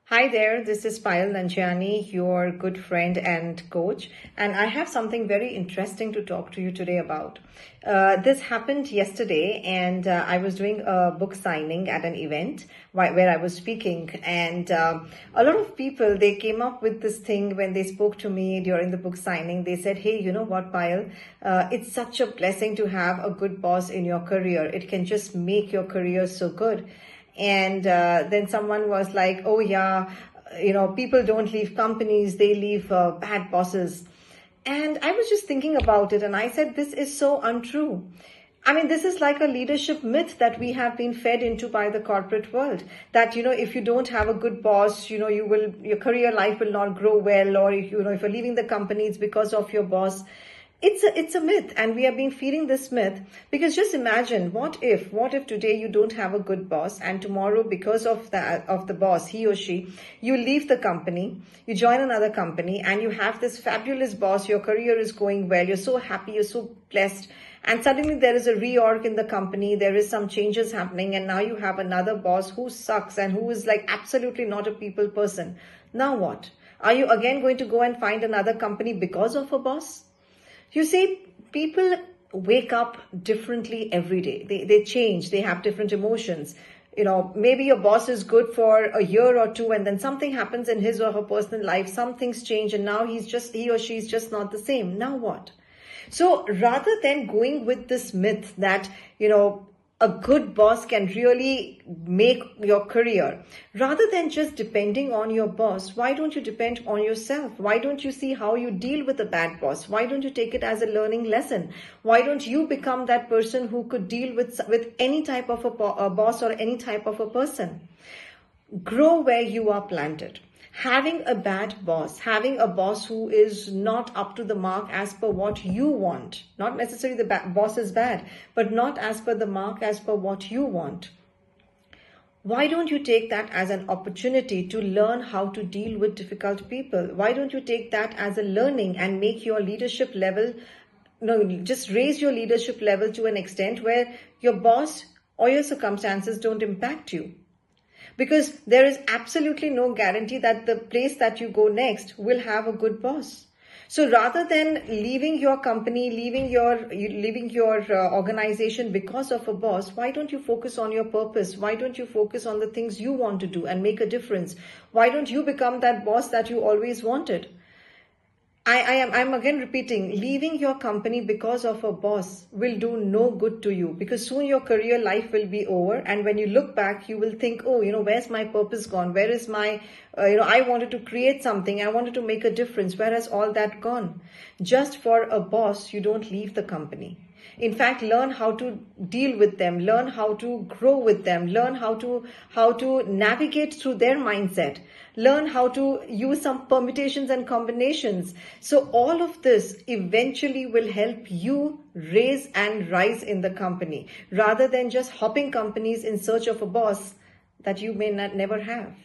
Hi there, this is Payal Nanjiani, your good friend and coach, and I have something very interesting to talk to you today about. This happened yesterday, and I was doing a book signing at an event where I was speaking, and a lot of people, they came up with this thing when they spoke to me during the book signing. They said, "Hey, you know what, Payal? It's such a blessing to have a good boss in your career. It can just make your career so good." And then someone was like, "Oh yeah, people don't leave companies, they leave bad bosses." And I was just thinking about it, and I said, this is so untrue. I mean, this is like a leadership myth that we have been fed into by the corporate world, that, if you don't have a good boss, your career life will not grow well, or if you're leaving the company, it's because of your boss. It's a myth, and we are being feeding this myth because just imagine, what if today you don't have a good boss, and tomorrow, because of the boss, he or she, you leave the company, you join another company, and you have this fabulous boss, your career is going well, you're so happy, you're so blessed, and suddenly there is a reorg in the company, there is some changes happening, and now you have another boss who sucks and who is like absolutely not a people person. Now what? Are you again going to go and find another company because of a boss? You see, people wake up differently every day. They change, they have different emotions. Maybe your boss is good for a year or two, and then something happens in his or her personal life, some things change, and now he or she is just not the same. Now what? So rather than going with this myth that, a good boss can really make your career, rather than just depending on your boss, why don't you depend on yourself? Why don't you see how you deal with a bad boss? Why don't you take it as a learning lesson? Why don't you become that person who could deal with any type of a boss or any type of a person? Grow where you are planted. Having a bad boss, having a boss who is not up to the mark as per what you want, not necessarily the boss is bad, but not as per the mark, as per what you want. Why don't you take that as an opportunity to learn how to deal with difficult people? Why don't you take that as a learning and make your leadership level, just raise your leadership level to an extent where your boss or your circumstances don't impact you? Because there is absolutely no guarantee that the place that you go next will have a good boss. So rather than leaving your company, leaving your organization because of a boss, why don't you focus on your purpose? Why don't you focus on the things you want to do and make a difference? Why don't you become that boss that you always wanted? I'm again repeating, leaving your company because of a boss will do no good to you, because soon your career life will be over. And when you look back, you will think, oh, where's my purpose gone? Where is my, I wanted to create something. I wanted to make a difference. Where has all that gone? Just for a boss, you don't leave the company. In fact, learn how to deal with them, learn how to grow with them, learn how to navigate through their mindset, learn how to use some permutations and combinations. So all of this eventually will help you raise and rise in the company, rather than just hopping companies in search of a boss that you may not never have.